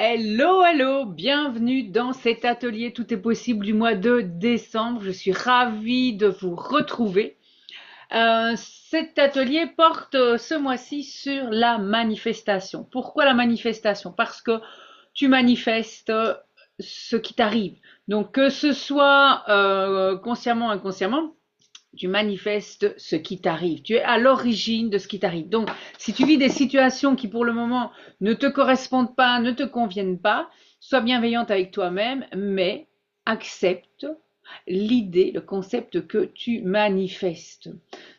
Hello, hello, bienvenue dans cet atelier Tout est possible du mois de décembre. Je suis ravie de vous retrouver. Cet atelier porte ce mois-ci sur la manifestation. Pourquoi la manifestation? Parce que tu manifestes ce qui t'arrive. Donc que ce soit consciemment ou inconsciemment, tu manifestes ce qui t'arrive. Tu es à l'origine de ce qui t'arrive. Donc, si tu vis des situations qui, pour le moment, ne te correspondent pas, ne te conviennent pas, sois bienveillante avec toi-même, mais accepte l'idée, le concept que tu manifestes.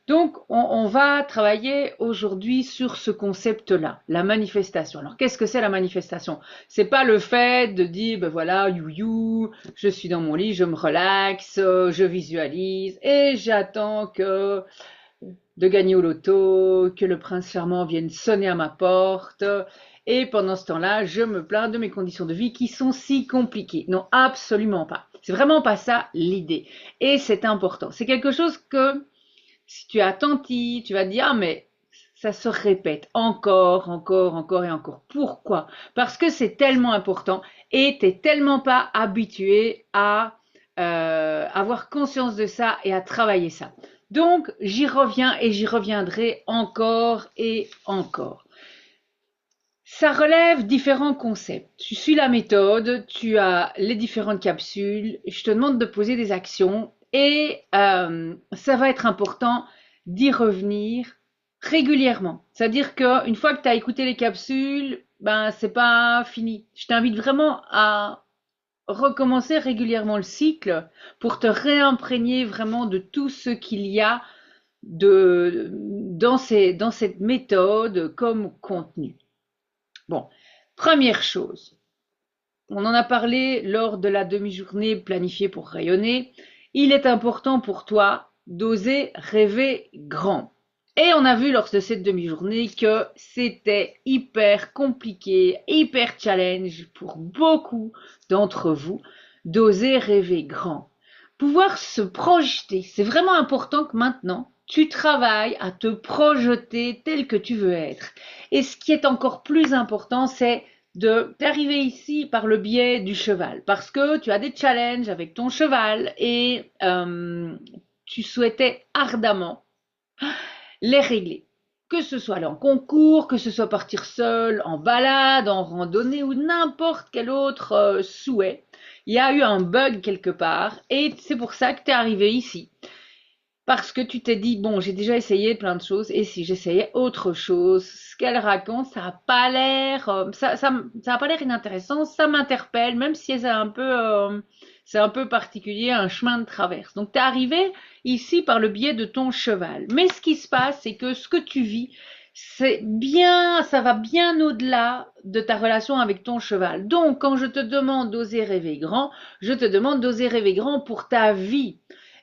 Donc, on va travailler aujourd'hui sur ce concept-là, la manifestation. Alors, qu'est-ce que c'est la manifestation? C'est pas le fait de dire, ben voilà, je suis dans mon lit, je me relaxe, je visualise et j'attends de gagner au loto, que le prince charmant vienne sonner à ma porte. Et pendant ce temps-là, je me plains de mes conditions de vie qui sont si compliquées. Non, absolument pas. C'est vraiment pas ça l'idée. Et c'est important. C'est quelque chose que si tu es attentif, tu vas te dire, ah mais ça se répète encore, encore, encore et encore. Pourquoi? Parce que c'est tellement important et tu n'es tellement pas habitué à avoir conscience de ça et à travailler ça. Donc, j'y reviens et j'y reviendrai encore et encore. Ça relève différents concepts. Tu suis la méthode, tu as les différentes capsules, je te demande de poser des actions et ça va être important d'y revenir régulièrement. C'est-à-dire qu'une fois que tu as écouté les capsules, ben c'est pas fini. Je t'invite vraiment à recommencer régulièrement le cycle pour te réimprégner vraiment de tout ce qu'il y a dans cette méthode comme contenu. Bon, première chose, on en a parlé lors de la demi-journée planifiée pour rayonner, il est important pour toi d'oser rêver grand. Et on a vu lors de cette demi-journée que c'était hyper compliqué, hyper challenge pour beaucoup d'entre vous d'oser rêver grand. Pouvoir se projeter, c'est vraiment important que maintenant tu travailles à te projeter tel que tu veux être. Et ce qui est encore plus important, c'est d'arriver ici par le biais du cheval, parce que tu as des challenges avec ton cheval et tu souhaitais ardemment les régler. Que ce soit aller en concours, que ce soit partir seul, en balade, en randonnée ou n'importe quel autre souhait. Il y a eu un bug quelque part et c'est pour ça que tu es arrivé ici. Parce que tu t'es dit, bon, j'ai déjà essayé plein de choses, et si j'essayais autre chose, ce qu'elle raconte, ça n'a pas l'air, ça a pas l'air inintéressant, ça m'interpelle, même si c'est un peu particulier, un chemin de traverse. Donc, tu es arrivé ici par le biais de ton cheval. Mais ce qui se passe, c'est que ce que tu vis, ça va bien au-delà de ta relation avec ton cheval. Donc, quand je te demande d'oser rêver grand, je te demande d'oser rêver grand pour ta vie.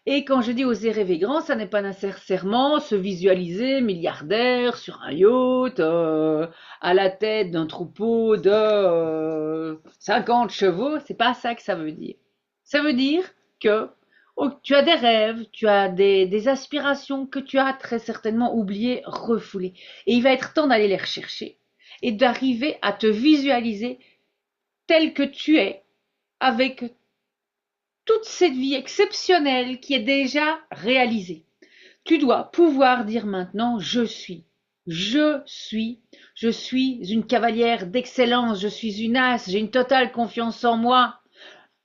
Et quand je dis oser rêver grand, ça n'est pas nécessairement se visualiser milliardaire sur un yacht, à la tête d'un troupeau de 50 chevaux. C'est pas ça que ça veut dire. Ça veut dire que tu as des rêves, tu as des aspirations que tu as très certainement oubliées, refoulées. Et il va être temps d'aller les rechercher et d'arriver à te visualiser tel que tu es, avec toute cette vie exceptionnelle qui est déjà réalisée. Tu dois pouvoir dire maintenant je suis, je suis une cavalière d'excellence, je suis une as, j'ai une totale confiance en moi.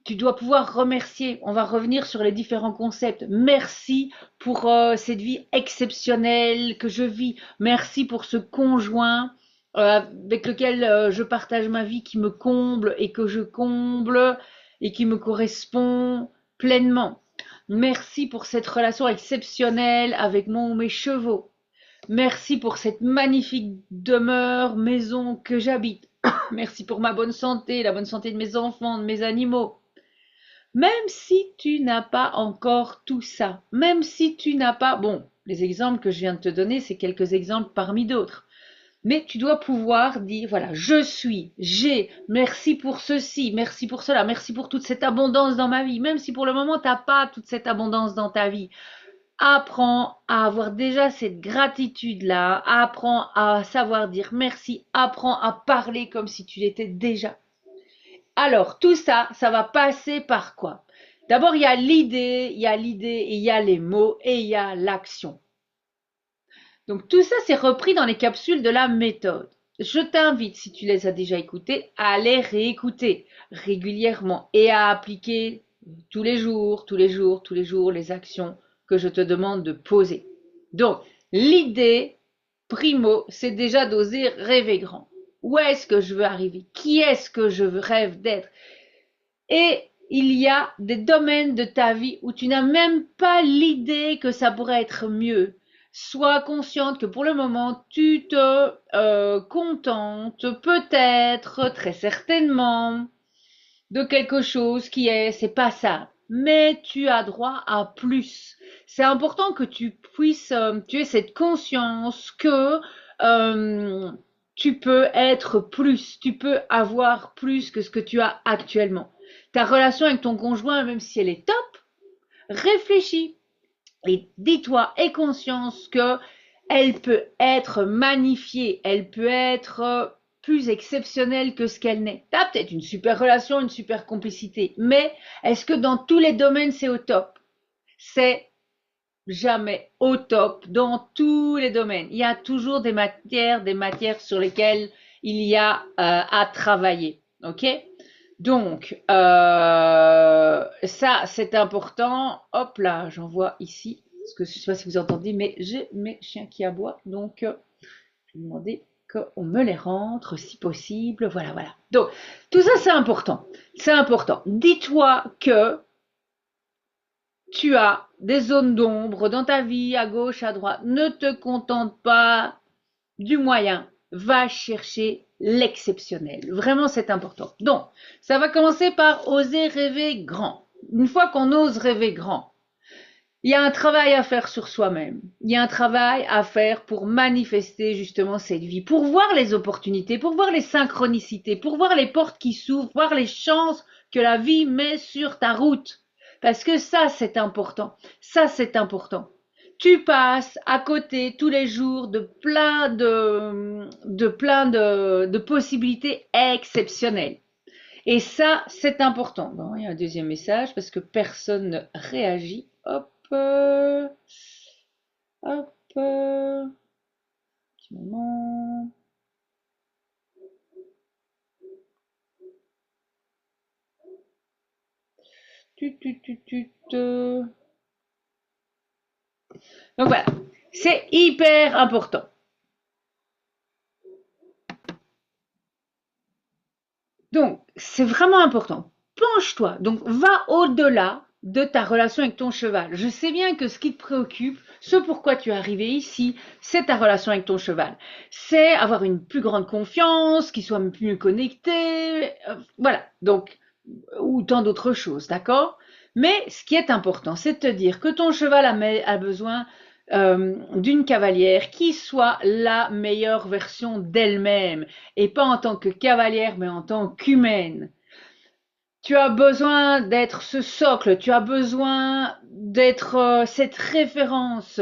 Tu dois pouvoir remercier. On va revenir sur les différents concepts. Merci pour cette vie exceptionnelle que je vis. Merci pour ce conjoint avec lequel je partage ma vie qui me comble et que je comble et qui me correspond pleinement. Merci pour cette relation exceptionnelle avec mon ou mes chevaux. Merci pour cette magnifique demeure, maison que j'habite. Merci pour ma bonne santé, la bonne santé de mes enfants, de mes animaux. Même si tu n'as pas encore tout ça, même si tu n'as pas, bon, les exemples que je viens de te donner, c'est quelques exemples parmi d'autres. Mais tu dois pouvoir dire, voilà, je suis, j'ai, merci pour ceci, merci pour cela, merci pour toute cette abondance dans ma vie, même si pour le moment tu n'as pas toute cette abondance dans ta vie. Apprends à avoir déjà cette gratitude-là, apprends à savoir dire merci, apprends à parler comme si tu l'étais déjà. Alors, tout ça, ça va passer par quoi? D'abord, il y a l'idée, et il y a les mots, et il y a l'action. Donc, tout ça, c'est repris dans les capsules de la méthode. Je t'invite, si tu les as déjà écoutées, à les réécouter régulièrement et à appliquer tous les jours, tous les jours, tous les jours les actions que je te demande de poser. Donc, l'idée, primo, c'est déjà d'oser rêver grand. Où est-ce que je veux arriver? Qui est-ce que je rêve d'être? Et il y a des domaines de ta vie où tu n'as même pas l'idée que ça pourrait être mieux. Sois consciente que pour le moment, tu te contentes peut-être, très certainement, de quelque chose qui est, c'est pas ça. Mais tu as droit à plus. C'est important que tu puisses, tu aies cette conscience que euh, tu peux être plus, tu peux avoir plus que ce que tu as actuellement. Ta relation avec ton conjoint, même si elle est top, réfléchis et dis-toi, aie conscience que elle peut être magnifiée, elle peut être plus exceptionnelle que ce qu'elle n'est. Tu as peut-être une super relation, une super complicité, mais est-ce que dans tous les domaines c'est au top? C'est jamais au top dans tous les domaines. Il y a toujours des matières sur lesquelles il y a à travailler. Ok? Donc, ça, c'est important. Hop là, j'en vois ici. Parce que je ne sais pas si vous entendez, mais j'ai mes chiens qui aboient. Donc, je vais demander qu'on me les rentre si possible. Voilà, voilà. Donc, tout ça, c'est important. C'est important. Dis-toi que tu as des zones d'ombre dans ta vie, à gauche, à droite. Ne te contente pas du moyen. Va chercher l'exceptionnel. Vraiment, c'est important. Donc, ça va commencer par oser rêver grand. Une fois qu'on ose rêver grand, il y a un travail à faire sur soi-même. Il y a un travail à faire pour manifester justement cette vie, pour voir les opportunités, pour voir les synchronicités, pour voir les portes qui s'ouvrent, voir les chances que la vie met sur ta route. Parce que ça, c'est important. Ça, c'est important. Tu passes à côté tous les jours de plein de possibilités exceptionnelles. Et ça, c'est important. Bon, il y a un deuxième message parce que personne ne réagit. Hop, hop, petit moment. Tut, tut, tut, tut. Donc voilà, c'est hyper important. Donc, c'est vraiment important. Penche-toi. Donc, va au-delà de ta relation avec ton cheval. Je sais bien que ce qui te préoccupe, ce pourquoi tu es arrivé ici, c'est ta relation avec ton cheval. C'est avoir une plus grande confiance, qu'il soit mieux connecté, voilà. Donc, ou tant d'autres choses, d'accord? Mais ce qui est important, c'est de te dire que ton cheval a besoin d'une cavalière qui soit la meilleure version d'elle-même, et pas en tant que cavalière, mais en tant qu'humaine. Tu as besoin d'être ce socle, tu as besoin d'être cette référence.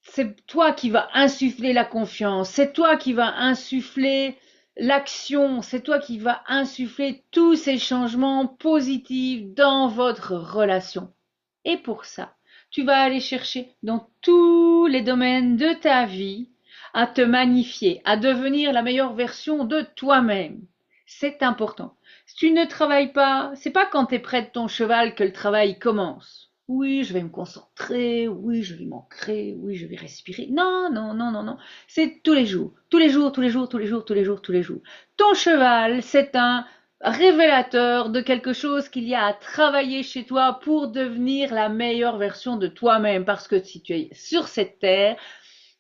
C'est toi qui vas insuffler la confiance, c'est toi qui vas insuffler l'action, c'est toi qui vas insuffler tous ces changements positifs dans votre relation. Et pour ça, tu vas aller chercher dans tous les domaines de ta vie à te magnifier, à devenir la meilleure version de toi-même. C'est important. Si tu ne travailles pas, c'est pas quand tu es près de ton cheval que le travail commence. Oui, je vais me concentrer, oui, je vais m'ancrer, oui, je vais respirer. Non, non, non, non, non. C'est tous les jours, tous les jours, tous les jours, tous les jours, tous les jours, tous les jours. Ton cheval, c'est un révélateur de quelque chose qu'il y a à travailler chez toi pour devenir la meilleure version de toi-même. Parce que si tu es sur cette terre,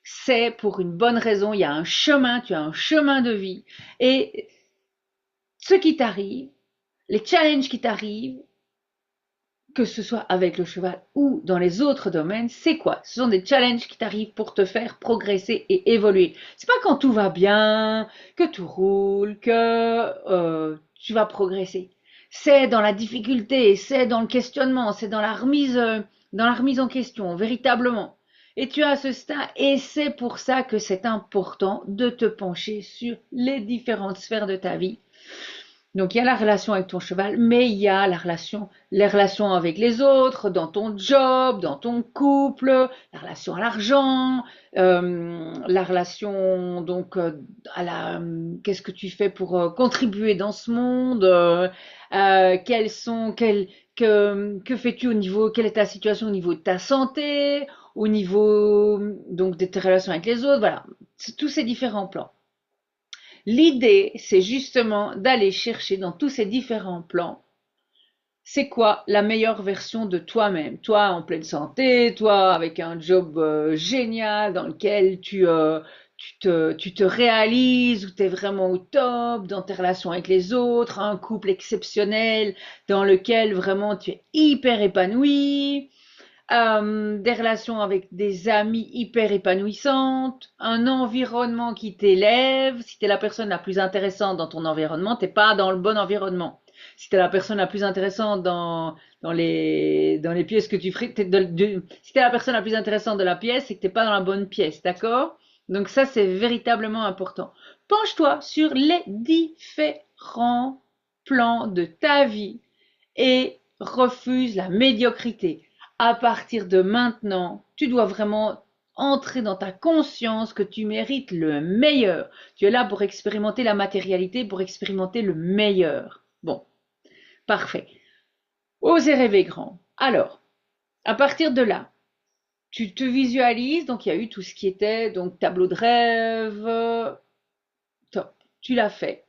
c'est pour une bonne raison. Il y a un chemin, tu as un chemin de vie. Et ce qui t'arrive, les challenges qui t'arrivent, que ce soit avec le cheval ou dans les autres domaines, c'est quoi? Ce sont des challenges qui t'arrivent pour te faire progresser et évoluer. C'est pas quand tout va bien, que tout roule, que tu vas progresser. C'est dans la difficulté, c'est dans le questionnement, c'est dans la remise en question, véritablement. Et tu as ce stade, et c'est pour ça que c'est important de te pencher sur les différentes sphères de ta vie Donc il y a la relation avec ton cheval, mais il y a les relations avec les autres, dans ton job, dans ton couple, la relation à l'argent, la relation donc à qu'est-ce que tu fais pour contribuer dans ce monde, que fais-tu au niveau, quelle est ta situation au niveau de ta santé, au niveau donc de tes relations avec les autres, voilà, tous ces différents plans. L'idée, c'est justement d'aller chercher dans tous ces différents plans, c'est quoi la meilleure version de toi-même? Toi en pleine santé, toi avec un job génial dans lequel tu te réalises, où tu es vraiment au top, dans tes relations avec les autres, un couple exceptionnel dans lequel vraiment tu es hyper épanoui, des relations avec des amis hyper épanouissantes, un environnement qui t'élève. Si tu es la personne la plus intéressante dans ton environnement, t'es pas dans le bon environnement. Si tu es la personne la plus intéressante dans les pièces que tu ferais, si tu es la personne la plus intéressante de la pièce, c'est que tu n'es pas dans la bonne pièce, d'accord? Donc ça, c'est véritablement important. Penche-toi sur les différents plans de ta vie et refuse la médiocrité. À partir de maintenant, tu dois vraiment entrer dans ta conscience que tu mérites le meilleur. Tu es là pour expérimenter la matérialité, pour expérimenter le meilleur. Bon, parfait. Oser rêver grand. Alors, à partir de là, tu te visualises, donc il y a eu tout ce qui était donc tableau de rêve, top, tu l'as fait.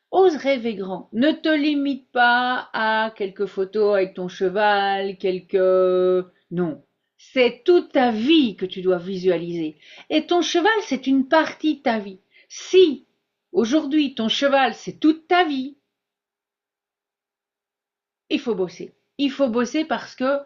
Ose rêver grand. Ne te limite pas à quelques photos avec ton cheval, quelques... Non. C'est toute ta vie que tu dois visualiser. Et ton cheval, c'est une partie de ta vie. Si, aujourd'hui, ton cheval, c'est toute ta vie, il faut bosser. Il faut bosser parce que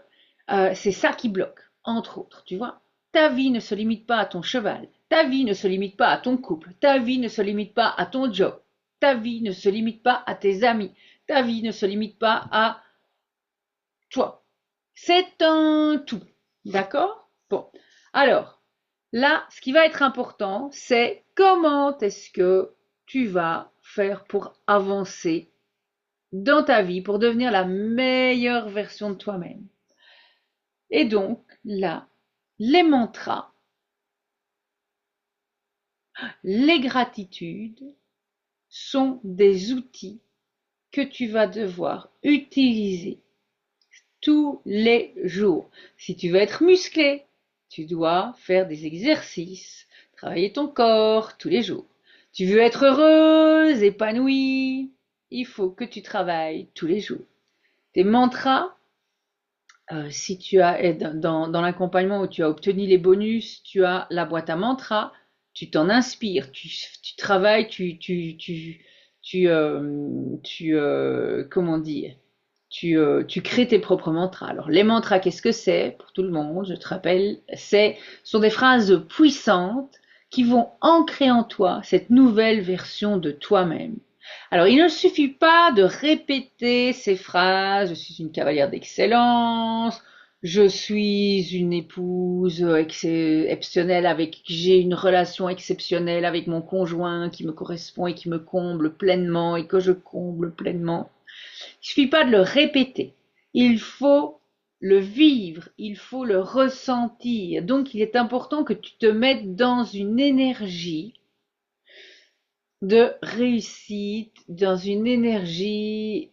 c'est ça qui bloque, entre autres, tu vois. Ta vie ne se limite pas à ton cheval. Ta vie ne se limite pas à ton couple. Ta vie ne se limite pas à ton job. Ta vie ne se limite pas à tes amis. Ta vie ne se limite pas à toi. C'est un tout. D'accord? Bon. Alors, là, ce qui va être important, c'est comment est-ce que tu vas faire pour avancer dans ta vie, pour devenir la meilleure version de toi-même. Et donc, là, les mantras, les gratitudes sont des outils que tu vas devoir utiliser tous les jours. Si tu veux être musclé, tu dois faire des exercices, travailler ton corps tous les jours. Tu veux être heureuse, épanouie, il faut que tu travailles tous les jours. Tes mantras, si tu as dans l'accompagnement où tu as obtenu les bonus, tu as la boîte à mantras, tu t'en inspires, tu travailles, comment dire, tu crées tes propres mantras. Alors les mantras, qu'est-ce que c'est pour tout le monde? Je te rappelle, sont des phrases puissantes qui vont ancrer en toi cette nouvelle version de toi-même. Alors, il ne suffit pas de répéter ces phrases, je suis une cavalière d'excellence, je suis une épouse exceptionnelle avec qui j'ai une relation exceptionnelle avec mon conjoint qui me correspond et qui me comble pleinement et que je comble pleinement. Il ne suffit pas de le répéter. Il faut le vivre, il faut le ressentir. Donc, il est important que tu te mettes dans une énergie de réussite, dans une énergie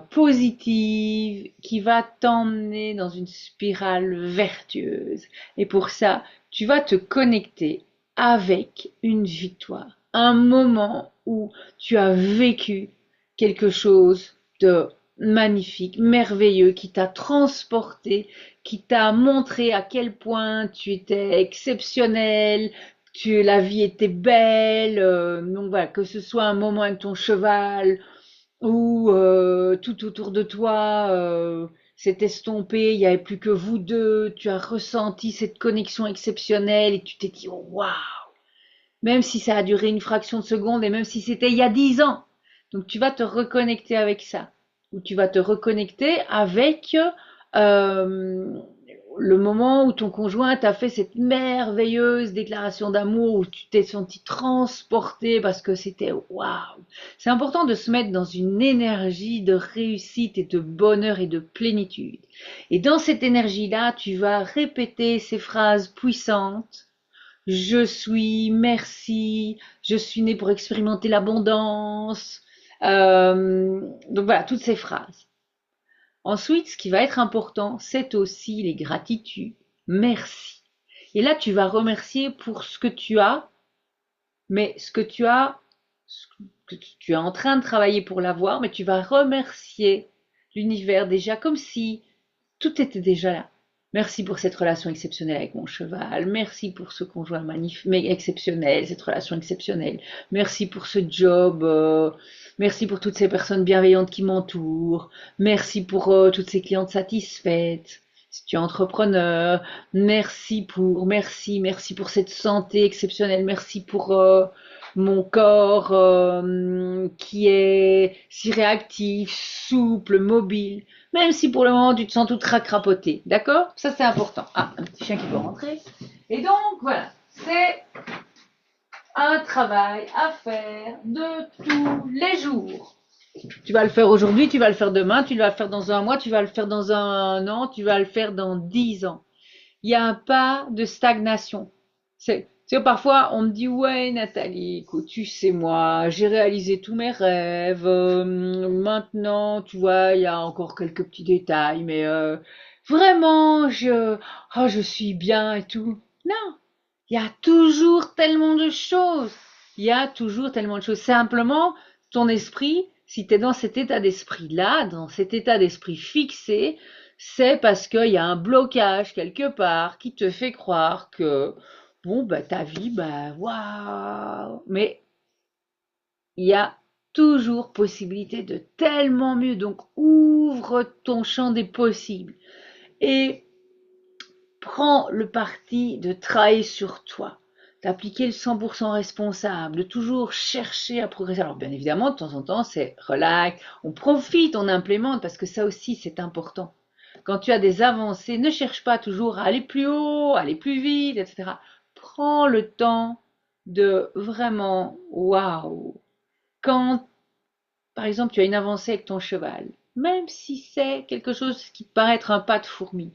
positive qui va t'emmener dans une spirale vertueuse. Et pour ça, tu vas te connecter avec une victoire, un moment où tu as vécu quelque chose de magnifique, merveilleux, qui t'a transporté, qui t'a montré à quel point tu étais exceptionnel, la vie était belle, donc voilà, que ce soit un moment avec ton cheval ou tout autour de toi s'est estompé, il n'y avait plus que vous deux, tu as ressenti cette connexion exceptionnelle et tu t'es dit oh, waouh, même si ça a duré une fraction de seconde et même si c'était il y a 10 ans. Donc tu vas te reconnecter avec ça, ou tu vas te reconnecter avec le moment où ton conjoint t'a fait cette merveilleuse déclaration d'amour, où tu t'es senti transporté parce que c'était waouh. C'est important de se mettre dans une énergie de réussite et de bonheur et de plénitude. Et dans cette énergie-là, tu vas répéter ces phrases puissantes. Je suis, merci, je suis né pour expérimenter l'abondance. Donc voilà, toutes ces phrases. Ensuite, ce qui va être important, c'est aussi les gratitudes. Merci. Et là, tu vas remercier pour ce que tu as, mais ce que tu es en train de travailler pour l'avoir, mais tu vas remercier l'univers déjà comme si tout était déjà là. Merci pour cette relation exceptionnelle avec mon cheval. Merci pour ce conjoint mais exceptionnel, cette relation exceptionnelle. Merci pour ce job. Merci pour toutes ces personnes bienveillantes qui m'entourent. Merci pour toutes ces clientes satisfaites. Si tu es entrepreneur, merci pour cette santé exceptionnelle. Merci pour mon corps qui est si réactif, souple, mobile. Même si pour le moment tu te sens toute racrapotée, d'accord? Ça c'est important. Ah, un petit chien qui peut rentrer. Et donc voilà, c'est un travail à faire de tous les jours. Tu vas le faire aujourd'hui, tu vas le faire demain, tu vas le faire dans un mois, tu vas le faire dans un an, tu vas le faire dans 10 ans. Il n'y a pas de stagnation. Parfois, on me dit, ouais, Nathalie, écoute, tu sais, moi, j'ai réalisé tous mes rêves. Maintenant, tu vois, il y a encore quelques petits détails, mais vraiment, je suis bien et tout. Non, il y a toujours tellement de choses. Il y a toujours tellement de choses. Simplement, ton esprit, si tu es dans cet état d'esprit-là, dans cet état d'esprit fixé, c'est parce qu'il y a un blocage quelque part qui te fait croire que, bon, bah, ta vie, bah, waouh. Mais il y a toujours possibilité de tellement mieux. Donc, ouvre ton champ des possibles et prends le parti de travailler sur toi, d'appliquer le 100% responsable, de toujours chercher à progresser. Alors bien évidemment, de temps en temps, c'est relax, on profite, on implémente, parce que ça aussi, c'est important. Quand tu as des avancées, ne cherche pas toujours à aller plus haut, aller plus vite, etc. Prends le temps de vraiment, waouh, quand, par exemple, tu as une avancée avec ton cheval, même si c'est quelque chose qui te paraît être un pas de fourmi,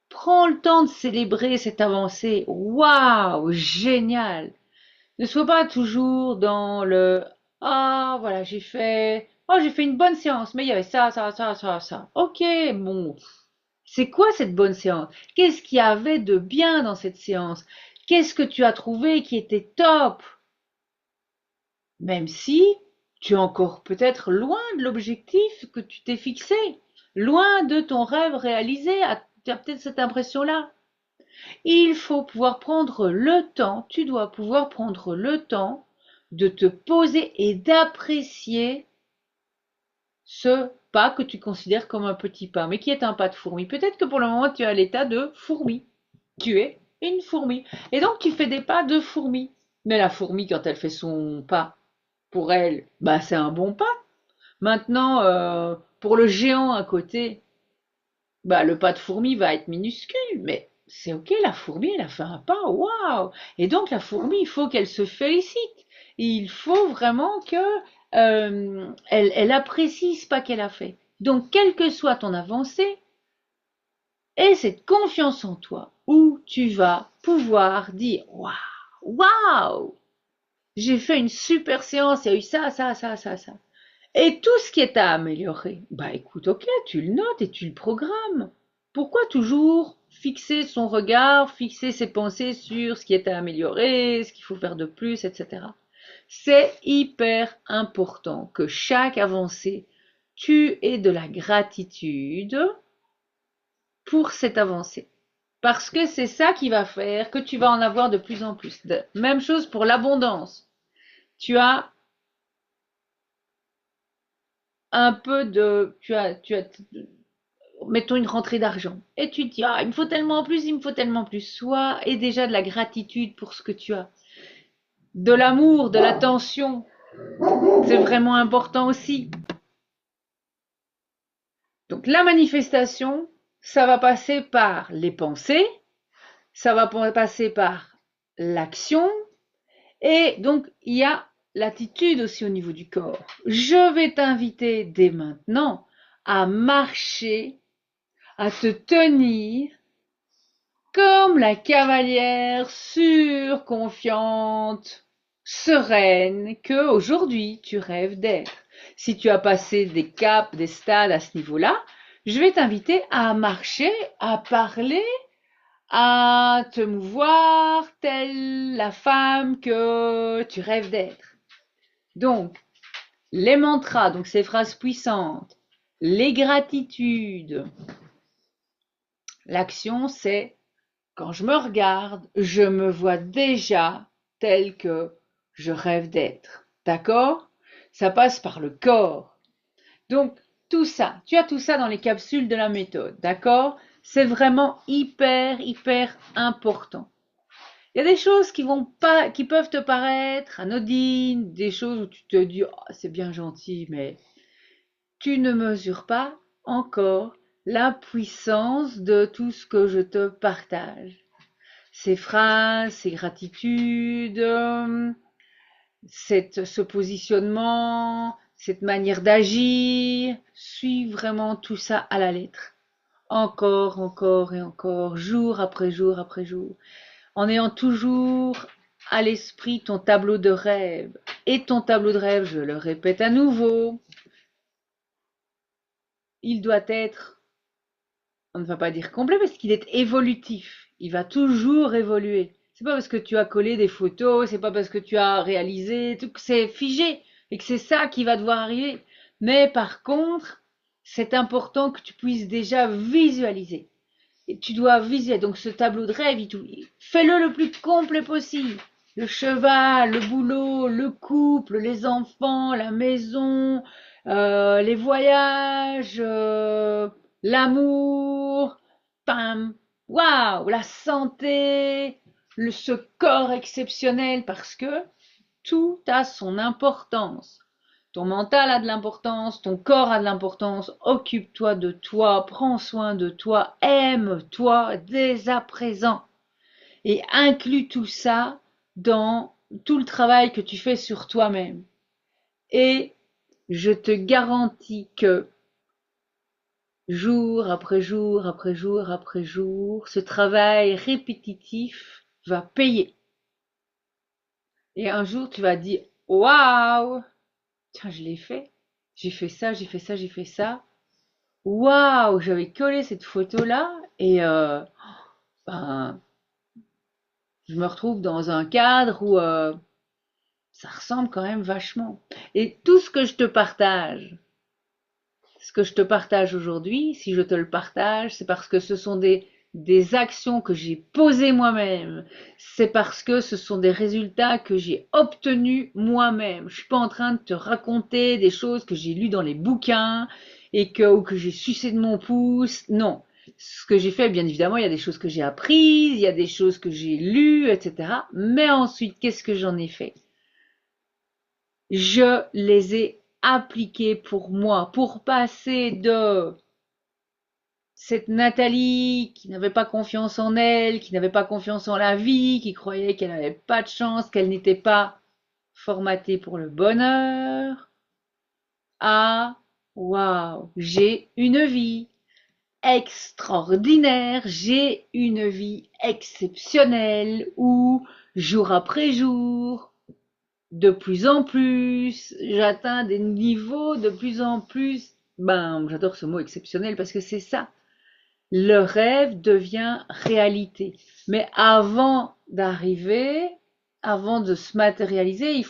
prends le temps de célébrer cette avancée. Waouh, génial. Ne sois pas toujours dans le ah voilà j'ai fait une bonne séance mais il y avait ça. Ok, bon, c'est quoi cette bonne séance? Qu'est-ce qu'il y avait de bien dans cette séance? Qu'est-ce que tu as trouvé qui était top? Même si tu es encore peut-être loin de l'objectif que tu t'es fixé, loin de ton rêve réalisé, tu as peut-être cette impression-là. Il faut pouvoir prendre le temps, tu dois pouvoir prendre le temps de te poser et d'apprécier ce pas que tu considères comme un petit pas, mais qui est un pas de fourmi. Peut-être que pour le moment, tu es à l'état de fourmi. Tu es une fourmi. Et donc, tu fais des pas de fourmi. Mais la fourmi, quand elle fait son pas, pour elle, bah, c'est un bon pas. Maintenant, pour le géant à côté, bah, le pas de fourmi va être minuscule, mais c'est ok, la fourmi, elle a fait un pas, waouh! Et donc, la fourmi, il faut qu'elle se félicite. Et il faut vraiment que elle apprécie ce pas qu'elle a fait. Donc, quelle que soit ton avancée, aie cette confiance en toi où tu vas pouvoir dire waouh, waouh! J'ai fait une super séance, il y a eu ça. Et tout ce qui est à améliorer, bah écoute, ok, tu le notes et tu le programmes. Pourquoi toujours fixer son regard, fixer ses pensées sur ce qui est à améliorer, ce qu'il faut faire de plus, etc. C'est hyper important que chaque avancée, tu aies de la gratitude pour cette avancée. Parce que c'est ça qui va faire que tu vas en avoir de plus en plus. Même chose pour l'abondance. Tu as un peu de, mettons une rentrée d'argent, et tu te dis, ah, il me faut tellement plus, il me faut tellement plus. Soit, et déjà de la gratitude pour ce que tu as. De l'amour, de l'attention, c'est vraiment important aussi. Donc la manifestation, ça va passer par les pensées, ça va passer par l'action, et donc il y a l'attitude aussi au niveau du corps. Je vais t'inviter dès maintenant à marcher, à te tenir comme la cavalière sûre, confiante, sereine que aujourd'hui tu rêves d'être. Si tu as passé des caps, des stades à ce niveau-là, je vais t'inviter à marcher, à parler, à te mouvoir telle la femme que tu rêves d'être. Donc, les mantras, donc ces phrases puissantes, les gratitudes, l'action, c'est quand je me regarde, je me vois déjà tel que je rêve d'être. D'accord? Ça passe par le corps. Donc, tout ça, tu as tout ça dans les capsules de la méthode. D'accord? C'est vraiment hyper important. Il y a des choses qui peuvent te paraître anodines, des choses où tu te dis, oh, c'est bien gentil, mais tu ne mesures pas encore la puissance de tout ce que je te partage. Ces phrases, ces gratitudes, ce positionnement, cette manière d'agir, suis vraiment tout ça à la lettre. Encore et encore, jour après jour après jour, en ayant toujours à l'esprit ton tableau de rêve. Et ton tableau de rêve, je le répète à nouveau, il doit être, on ne va pas dire complet parce qu'il est évolutif. Il va toujours évoluer. C'est pas parce que tu as collé des photos, c'est pas parce que tu as réalisé, tout que c'est figé et que c'est ça qui va devoir arriver. Mais par contre, c'est important que tu puisses déjà visualiser. Et tu dois visualiser. Donc ce tableau de rêve, fais-le le plus complet possible. Le cheval, le boulot, le couple, les enfants, la maison, les voyages, l'amour, pam, waouh, la santé, ce corps exceptionnel, parce que tout a son importance. Ton mental a de l'importance, ton corps a de l'importance, occupe-toi de toi, prends soin de toi, aime-toi dès à présent et inclus tout ça dans tout le travail que tu fais sur toi-même. Et je te garantis que jour après jour après jour après jour, ce travail répétitif va payer. Et un jour, tu vas dire, waouh, tiens, je l'ai fait. J'ai fait ça, j'ai fait ça, j'ai fait ça. Waouh, j'avais collé cette photo-là et ben, je me retrouve dans un cadre où ça ressemble quand même vachement. Et tout ce que je te partage aujourd'hui, si je te le partage, c'est parce que ce sont des actions que j'ai posées moi-même. C'est parce que ce sont des résultats que j'ai obtenus moi-même. Je suis pas en train de te raconter des choses que j'ai lues dans les bouquins ou que j'ai sucé de mon pouce. Non. Ce que j'ai fait, bien évidemment, il y a des choses que j'ai apprises, il y a des choses que j'ai lues, etc. Mais ensuite, qu'est-ce que j'en ai fait? Je les ai appliquées pour moi, pour passer de cette Nathalie qui n'avait pas confiance en elle, qui n'avait pas confiance en la vie, qui croyait qu'elle n'avait pas de chance, qu'elle n'était pas formatée pour le bonheur, à waouh, j'ai une vie extraordinaire, j'ai une vie exceptionnelle où jour après jour, de plus en plus, j'atteins des niveaux de plus en plus, ben j'adore ce mot exceptionnel parce que c'est ça. Le rêve devient réalité. Mais avant de se matérialiser,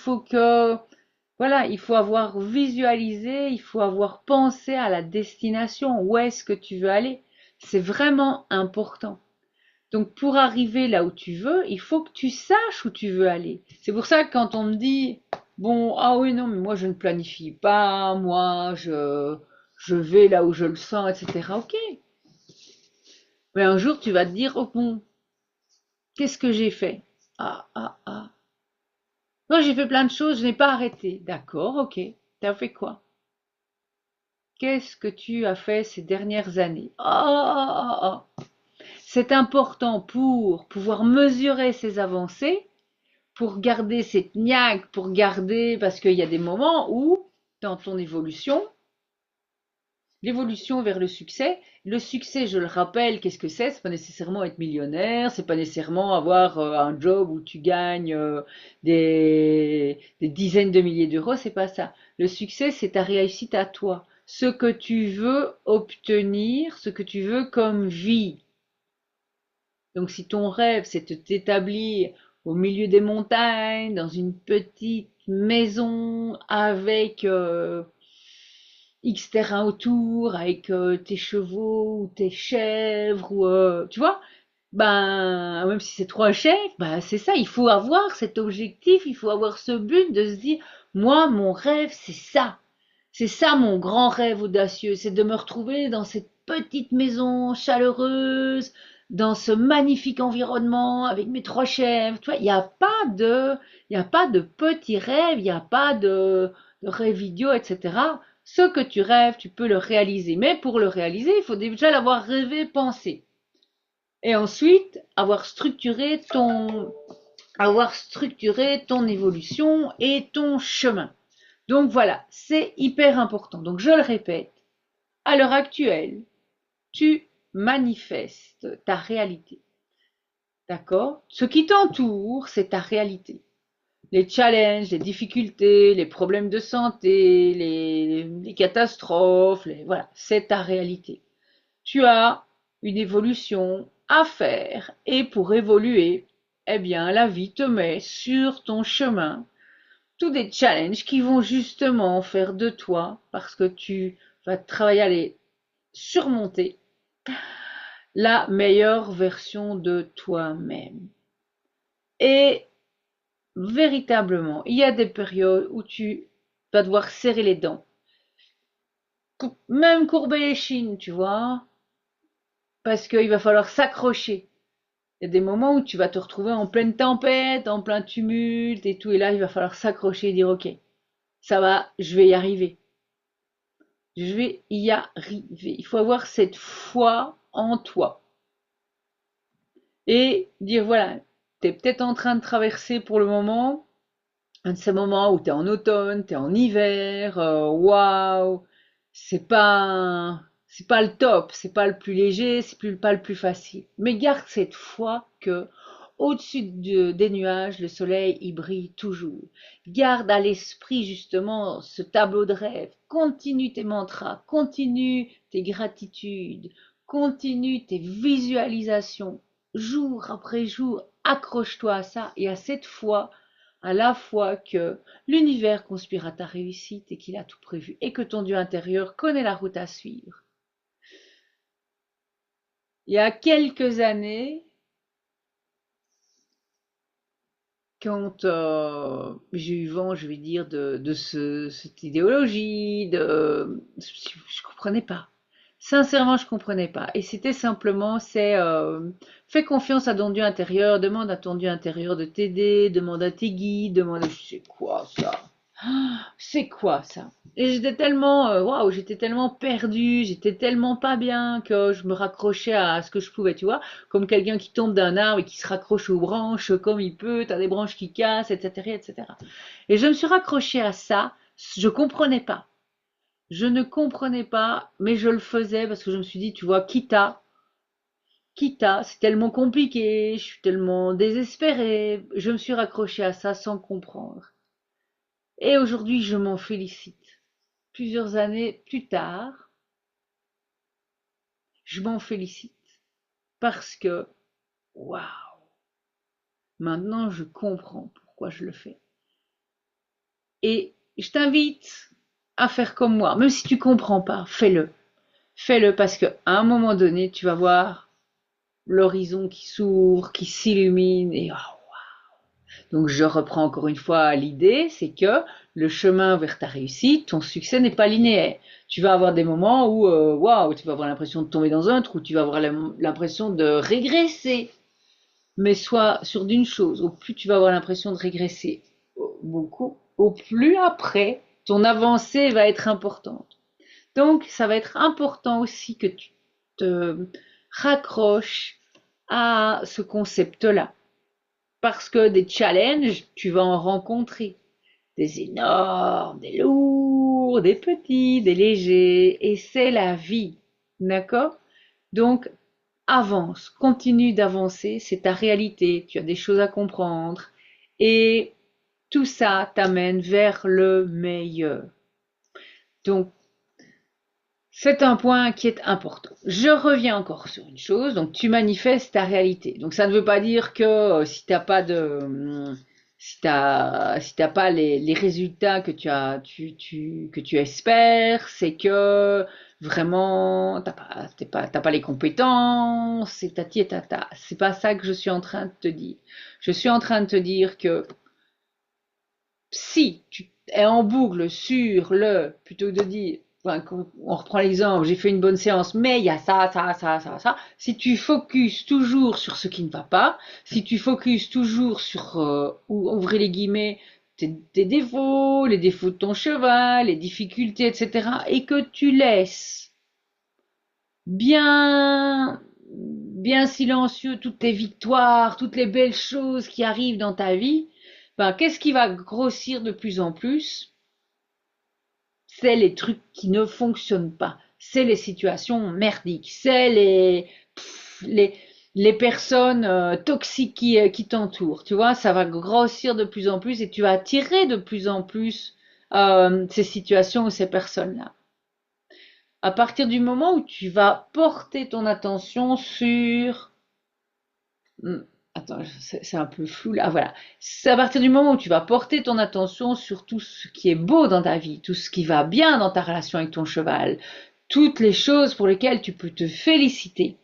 voilà, il faut avoir visualisé, il faut avoir pensé à la destination, où est-ce que tu veux aller. C'est vraiment important. Donc pour arriver là où tu veux, il faut que tu saches où tu veux aller. C'est pour ça que quand on me dit, bon, ah oui, non, mais moi je ne planifie pas, je vais là où je le sens, etc. Ok, mais un jour, tu vas te dire, oh bon, qu'est-ce que j'ai fait? Ah. Moi, j'ai fait plein de choses, je n'ai pas arrêté. D'accord, ok. T'as fait quoi? Qu'est-ce que tu as fait ces dernières années? C'est important pour pouvoir mesurer ses avancées, pour garder cette niaque, pour garder, parce qu'il y a des moments où, dans ton évolution, l'évolution vers le succès, je le rappelle, qu'est-ce que c'est? C'est pas nécessairement être millionnaire, c'est pas nécessairement avoir un job où tu gagnes des dizaines de milliers d'euros, c'est pas ça. Le succès, c'est ta réussite à toi. Ce que tu veux obtenir, ce que tu veux comme vie. Donc si ton rêve, c'est de t'établir au milieu des montagnes, dans une petite maison avec X terrain autour, avec tes chevaux ou tes chèvres, ou tu vois, ben même si c'est trois chèvres, ben c'est ça, il faut avoir cet objectif, il faut avoir ce but de se dire, moi mon rêve c'est ça mon grand rêve audacieux, c'est de me retrouver dans cette petite maison chaleureuse, dans ce magnifique environnement avec mes trois chèvres, tu vois, il y a pas de petits rêves, il n'y a pas de rêves idiots, etc. Ce que tu rêves, tu peux le réaliser. Mais pour le réaliser, il faut déjà l'avoir rêvé, pensé. Et ensuite, avoir structuré ton évolution et ton chemin. Donc voilà, c'est hyper important. Donc je le répète, à l'heure actuelle, tu manifestes ta réalité. D'accord? Ce qui t'entoure, c'est ta réalité. Les challenges, les difficultés, les problèmes de santé, les catastrophes, voilà, c'est ta réalité. Tu as une évolution à faire et pour évoluer, eh bien, la vie te met sur ton chemin tous des challenges qui vont justement faire de toi, parce que tu vas travailler à les surmonter, la meilleure version de toi-même. Et véritablement, il y a des périodes où tu vas devoir serrer les dents, même courber les chines, tu vois, parce qu'il va falloir s'accrocher. Il y a des moments où tu vas te retrouver en pleine tempête, en plein tumulte et tout, et là, il va falloir s'accrocher et dire, ok, ça va, je vais y arriver. Je vais y arriver. Il faut avoir cette foi en toi. Et dire, voilà, tu es peut-être en train de traverser pour le moment un de ces moments où tu es en automne, tu es en hiver, waouh, c'est pas le top, c'est pas le plus léger, pas le plus facile. Mais garde cette foi que au-dessus des nuages, le soleil y brille toujours. Garde à l'esprit justement ce tableau de rêve. Continue tes mantras, continue tes gratitudes, continue tes visualisations. Jour après jour, accroche-toi à ça et à cette foi à la fois que l'univers conspire à ta réussite et qu'il a tout prévu et que ton Dieu intérieur connaît la route à suivre. Il y a quelques années, quand j'ai eu vent, je vais dire, cette idéologie, je comprenais pas. Sincèrement, je comprenais pas. Et c'était simplement, fais confiance à ton Dieu intérieur, demande à ton Dieu intérieur de t'aider, demande à tes guides, demande à, c'est quoi ça? C'est quoi ça? Et j'étais tellement, waouh, j'étais tellement perdue, j'étais tellement pas bien que je me raccrochais à ce que je pouvais, tu vois, comme quelqu'un qui tombe d'un arbre et qui se raccroche aux branches comme il peut, t'as des branches qui cassent, etc., etc. Et je me suis raccrochée à ça, je comprenais pas. Je ne comprenais pas, mais je le faisais parce que je me suis dit, tu vois, quitta, c'est tellement compliqué, je suis tellement désespérée, je me suis raccrochée à ça sans comprendre. Et aujourd'hui, je m'en félicite. Plusieurs années plus tard, je m'en félicite parce que, waouh, maintenant je comprends pourquoi je le fais. Et je t'invite à faire comme moi, même si tu comprends pas, fais-le. Fais-le parce qu'à un moment donné, tu vas voir l'horizon qui s'ouvre, qui s'illumine et oh, donc je reprends encore une fois l'idée, c'est que le chemin vers ta réussite, ton succès n'est pas linéaire. Tu vas avoir des moments où waouh, tu vas avoir l'impression de tomber dans un trou, tu vas avoir l'impression de régresser. Mais sois sûr d'une chose, au plus tu vas avoir l'impression de régresser beaucoup, au plus après ton avancée va être importante. Donc, ça va être important aussi que tu te raccroches à ce concept-là. Parce que des challenges, tu vas en rencontrer. Des énormes, des lourds, des petits, des légers. Et c'est la vie. D'accord? Donc, avance, continue d'avancer. C'est ta réalité. Tu as des choses à comprendre. Et tout ça t'amène vers le meilleur. Donc, c'est un point qui est important. Je reviens encore sur une chose. Donc, tu manifestes ta réalité. Donc, ça ne veut pas dire que si t'as pas de, si t'as pas les résultats que que tu espères, c'est que vraiment t'as pas les compétences, c'est tati et tata. C'est pas ça que je suis en train de te dire. Je suis en train de te dire que si tu es en boucle sur plutôt que de dire, enfin, on reprend l'exemple, j'ai fait une bonne séance, mais il y a ça, si tu focuses toujours sur ce qui ne va pas, si tu focuses toujours sur, ouvrez les guillemets, tes défauts, les défauts de ton cheval, les difficultés, etc., et que tu laisses bien, bien silencieux toutes tes victoires, toutes les belles choses qui arrivent dans ta vie, ben, qu'est-ce qui va grossir de plus en plus? C'est les trucs qui ne fonctionnent pas. C'est les situations merdiques. C'est les, les personnes toxiques qui t'entourent. Tu vois, ça va grossir de plus en plus et tu vas attirer de plus en plus ces situations ou ces personnes-là. À partir du moment où tu vas porter ton attention sur... Attends, c'est un peu flou là. Ah, voilà. C'est à partir du moment où tu vas porter ton attention sur tout ce qui est beau dans ta vie, tout ce qui va bien dans ta relation avec ton cheval, toutes les choses pour lesquelles tu peux te féliciter.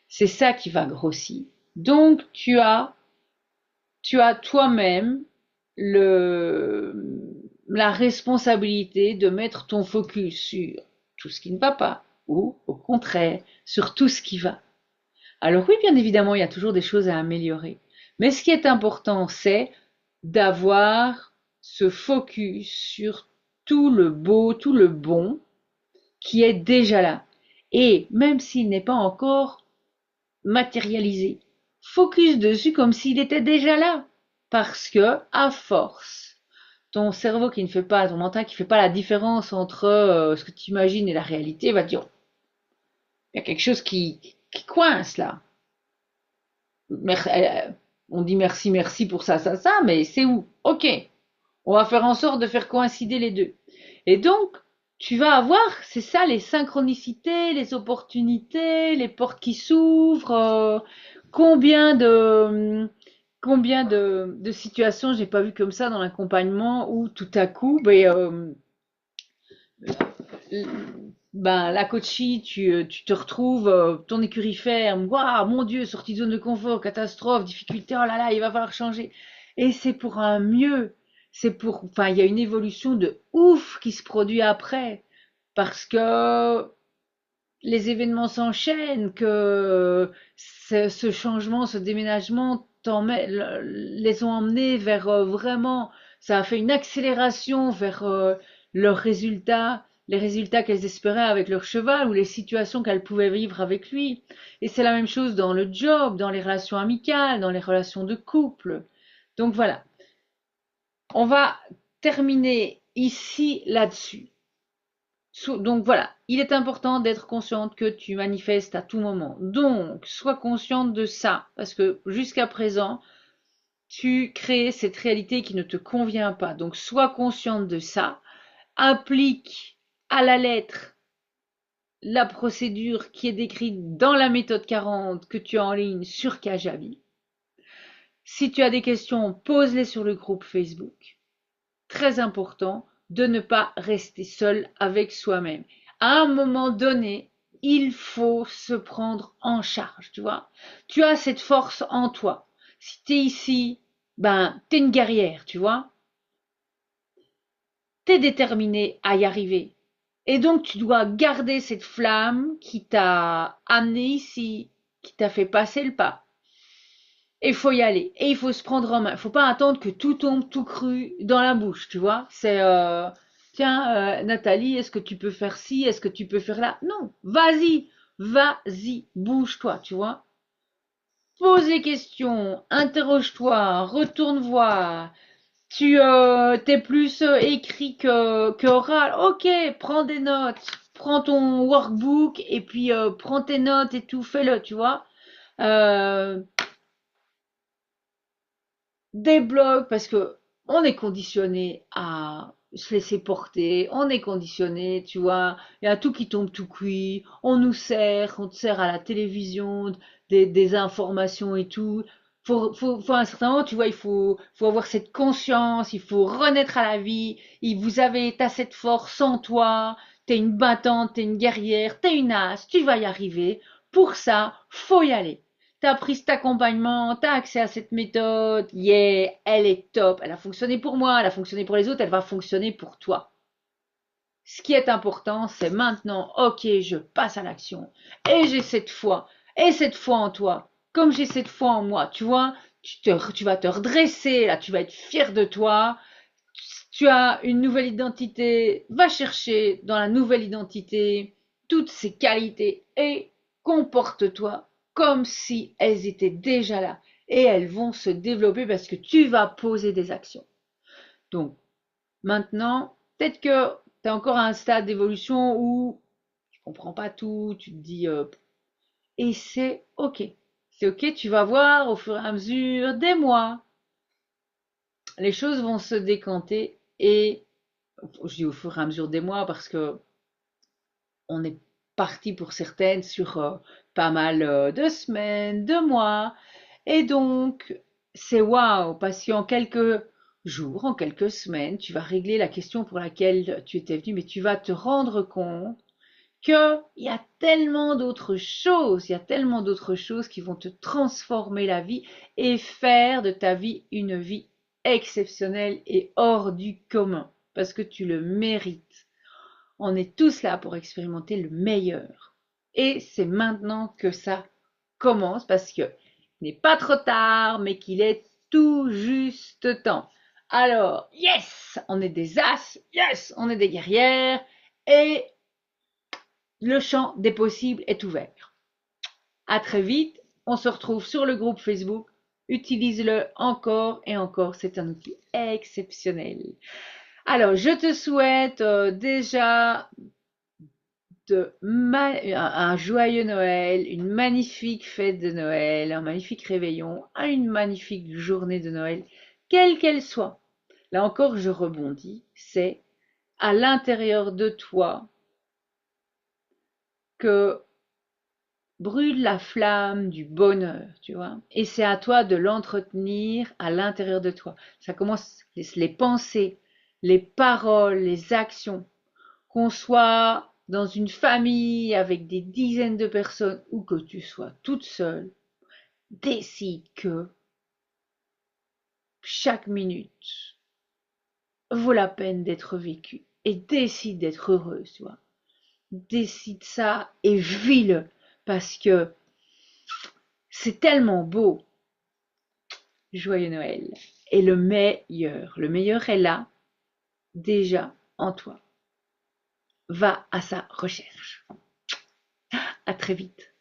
C'est ça qui va grossir. Donc tu as toi-même la responsabilité de mettre ton focus sur tout ce qui ne va pas ou au contraire sur tout ce qui va. Alors oui, bien évidemment, il y a toujours des choses à améliorer. Mais ce qui est important, c'est d'avoir ce focus sur tout le beau, tout le bon qui est déjà là. Et même s'il n'est pas encore matérialisé, focus dessus comme s'il était déjà là. Parce que, à force, ton cerveau qui ne fait pas, ton mental qui ne fait pas la différence entre ce que tu imagines et la réalité va dire, il y a quelque chose qui coince là. On dit merci, merci pour ça, mais c'est où? Ok, on va faire en sorte de faire coïncider les deux. Et donc, tu vas avoir, c'est ça, les synchronicités, les opportunités, les portes qui s'ouvrent. Combien de situations j'ai pas vu comme ça dans l'accompagnement où tout à coup, ben, la coachie, tu te retrouves, ton écurie ferme, waouh, mon Dieu, sortie de zone de confort, catastrophe, difficulté, oh là là, il va falloir changer. Et c'est pour un mieux, enfin, il y a une évolution de ouf qui se produit après, parce que les événements s'enchaînent, que ce changement, ce déménagement les ont emmenés vers vraiment, ça a fait une accélération vers leurs résultats, les résultats qu'elles espéraient avec leur cheval ou les situations qu'elles pouvaient vivre avec lui. Et c'est la même chose dans le job, dans les relations amicales, dans les relations de couple. Donc voilà, on va terminer ici là-dessus. Donc voilà, il est important d'être consciente que tu manifestes à tout moment. Donc, sois consciente de ça, parce que jusqu'à présent, tu crées cette réalité qui ne te convient pas. Donc, sois consciente de ça. Applique à la lettre la procédure qui est décrite dans la méthode 40 que tu as en ligne sur Kajabi. Si tu as des questions, pose-les sur le groupe Facebook. Très important de ne pas rester seul avec soi-même. À un moment donné, il faut se prendre en charge, tu vois. Tu as cette force en toi. Si tu es ici, ben, tu es une guerrière, tu vois. Tu es déterminée à y arriver. Et donc, tu dois garder cette flamme qui t'a amené ici, qui t'a fait passer le pas. Et il faut y aller. Et il faut se prendre en main. Il ne faut pas attendre que tout tombe tout cru dans la bouche, tu vois. Tiens, Nathalie, est-ce que tu peux faire ci, est-ce que tu peux faire là? Non, vas-y, bouge-toi, tu vois. Pose des questions, interroge-toi, retourne voir. Tu t'es plus écrit que oral. Ok, prends des notes, prends ton workbook et puis prends tes notes et tout, fais-le, tu vois. Euh, Débloque parce que on est conditionné à se laisser porter, on est conditionné, tu vois, il y a tout qui tombe tout cuit, on te sert à la télévision des informations et tout. Faut à un certain moment, tu vois, faut avoir cette conscience, il faut renaître à la vie. T'as cette force en toi, t'es une battante, t'es une guerrière, t'es une as, tu vas y arriver. Pour ça, faut y aller. T'as pris cet accompagnement, t'as accès à cette méthode, yeah, elle est top, elle a fonctionné pour moi, elle a fonctionné pour les autres, elle va fonctionner pour toi. Ce qui est important, c'est maintenant, ok, je passe à l'action, et j'ai cette foi, et cette foi en toi, comme j'ai cette foi en moi, tu vois, tu vas te redresser, là, tu vas être fier de toi, tu as une nouvelle identité, va chercher dans la nouvelle identité toutes ces qualités et comporte-toi comme si elles étaient déjà là et elles vont se développer parce que tu vas poser des actions. Donc maintenant, peut-être que tu es encore à un stade d'évolution où tu comprends pas tout, tu te dis et c'est ok. C'est ok, tu vas voir au fur et à mesure des mois, les choses vont se décanter et je dis au fur et à mesure des mois parce que on est parti pour certaines sur pas mal de semaines, de mois. Et donc, c'est waouh, parce qu'en quelques jours, en quelques semaines, tu vas régler la question pour laquelle tu étais venu, mais tu vas te rendre compte qu'il y a tellement d'autres choses, il y a tellement d'autres choses qui vont te transformer la vie et faire de ta vie une vie exceptionnelle et hors du commun, parce que tu le mérites. On est tous là pour expérimenter le meilleur. Et c'est maintenant que ça commence parce que il n'est pas trop tard, mais qu'il est tout juste temps. Alors, yes, on est des as, yes, on est des guerrières et le champ des possibles est ouvert. À très vite, on se retrouve sur le groupe Facebook. Utilise-le encore et encore, c'est un outil exceptionnel. Alors, je te souhaite déjà un joyeux Noël, une magnifique fête de Noël, un magnifique réveillon, une magnifique journée de Noël, quelle qu'elle soit. Là encore, je rebondis, c'est à l'intérieur de toi que brûle la flamme du bonheur, tu vois. Et c'est à toi de l'entretenir à l'intérieur de toi. Ça commence les pensées, les paroles, les actions. Qu'on soit dans une famille avec des dizaines de personnes ou que tu sois toute seule, décide que chaque minute vaut la peine d'être vécue et décide d'être heureuse, tu vois. Décide ça et vis-le parce que c'est tellement beau. Joyeux Noël. Et le meilleur est là, déjà en toi. Va à sa recherche. À très vite.